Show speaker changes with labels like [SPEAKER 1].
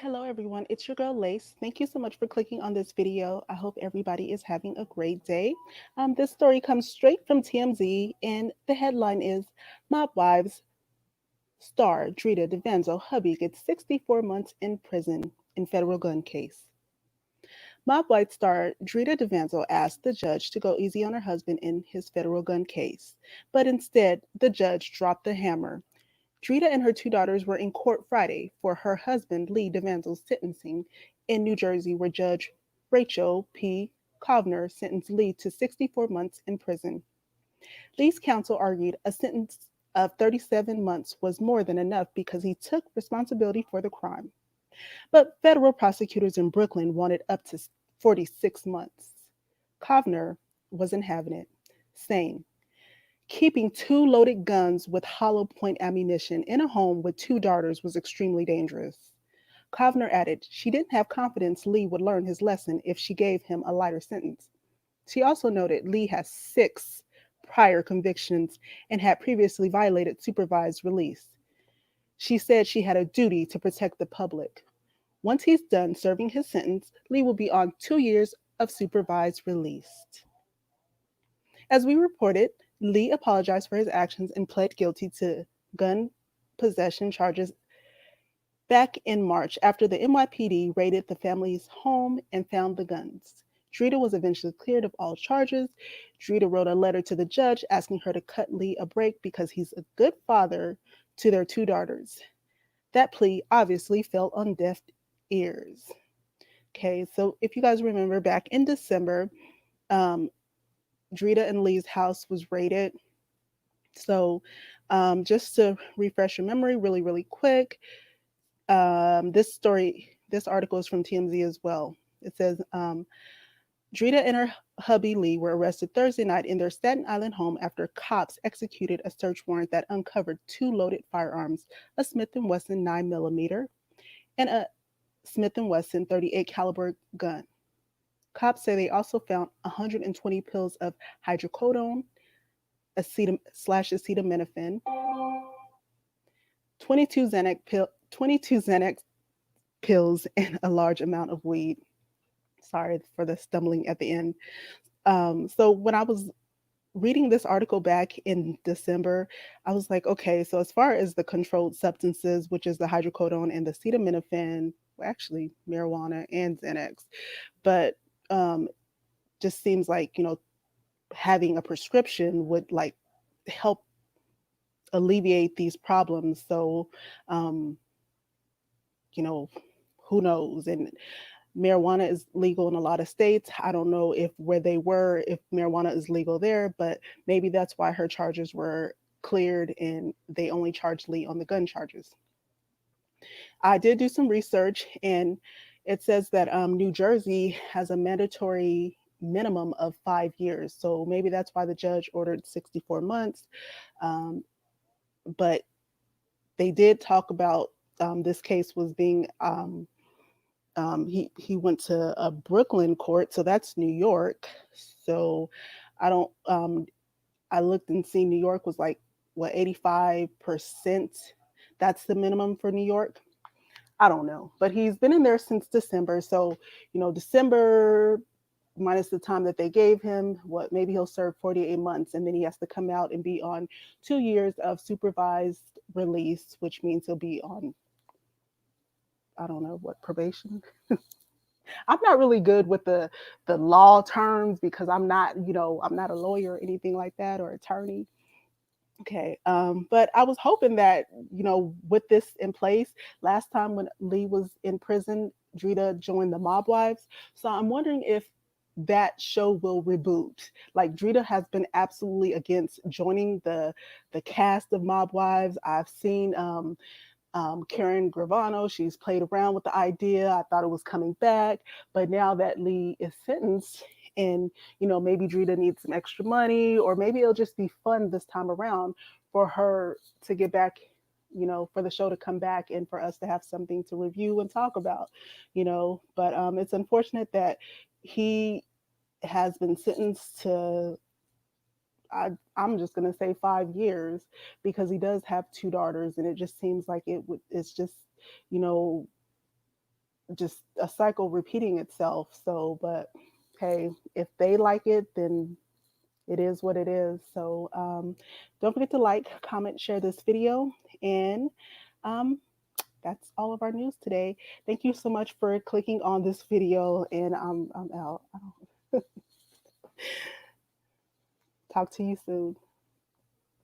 [SPEAKER 1] Hello, everyone. It's your girl Lace. Thank you so much for clicking on this video. I hope everybody is having a great day. This story comes straight from TMZ, and the headline is Mobwives star Drita Devanzo hubby gets 64 months in prison in federal gun case. Mobwives star Drita Devanzo asked the judge to go easy on her husband in his federal gun case, but instead, the judge dropped the hammer. Drita and her two daughters were in court Friday for her husband Lee Devanzo's sentencing in New Jersey, where Judge Rachel P. Kovner sentenced Lee to 64 months in prison. Lee's counsel argued a sentence of 37 months was more than enough because he took responsibility for the crime. But federal prosecutors in Brooklyn wanted up to 46 months. Kovner wasn't having it, saying, keeping two loaded guns with hollow point ammunition in a home with two daughters was extremely dangerous. Kovner added she didn't have confidence Lee would learn his lesson if she gave him a lighter sentence. She also noted Lee has 6 prior convictions and had previously violated supervised release. She said she had a duty to protect the public. Once he's done serving his sentence, Lee will be on 2 years of supervised release. As we reported, Lee apologized for his actions and pled guilty to gun possession charges back in March after the NYPD raided the family's home and found the guns. Drita was eventually cleared of all charges. Drita wrote a letter to the judge asking her to cut Lee a break because he's a good father to their two daughters. That plea obviously fell on deaf ears. Okay, so if you guys remember back in December, um, Drita and Lee's house was raided. So, just to refresh your memory really, really quick, this article is from TMZ as well. It says Drita and her hubby Lee were arrested Thursday night in their Staten Island home after cops executed a search warrant that uncovered two loaded firearms, a Smith& Wesson 9mm and a Smith& Wesson 38 caliber gun. Cops say they also found 120 pills of hydrocodone, acetaminophen, 22 Xanax pills, and a large amount of weed. Sorry for the stumbling at the end. So when I was reading this article back in December, I was like, okay, so as far as the controlled substances, which is the hydrocodone and the acetaminophen, well, actually marijuana and Xanax, but um, just seems like having a prescription would like help alleviate these problems. So, um, you know, who knows? And marijuana is legal in a lot of states. I don't know if where they were, if marijuana is legal there, but maybe that's why her charges were cleared and they only charged Lee on the gun charges. I did do some research and it says that New Jersey has a mandatory minimum of 5 years. So maybe that's why the judge ordered 64 months. Um, but they did talk about this case was being he went to a Brooklyn court, so that's New York. So I don't I looked and see New York was like what 85%. That's the minimum for New York. I don't know, but he's been in there since December. So December minus the time that they gave him, what maybe he'll serve 48 months, and then he has to come out and be on 2 years of supervised release, which means he'll be on I don't know what probation. I'm not really good with the law terms because I'm not a lawyer or anything like that or attorney. Okay, but I was hoping that with this in place, last time when Lee was in prison, Drita joined the Mob Wives. So I'm wondering if that show will reboot. Like Drita has been absolutely against joining the cast of Mob Wives. I've seen Karen Gravano. She's played around with the idea. I thought it was coming back, but now that Lee is sentenced, and maybe Drita needs some extra money, or maybe it'll just be fun this time around for her to get back. For the show to come back and for us to have something to review and talk about. But it's unfortunate that he has been sentenced to I'm just going to say 5 years because he does have two daughters, and it just seems like it's just, you know, just a cycle repeating itself. So, but hey, if they like it, then it is what it is. So, don't forget to like, comment, share this video, and um, that's all of our news today. Thank you so much for clicking on this video, and I'm out. Talk to you soon.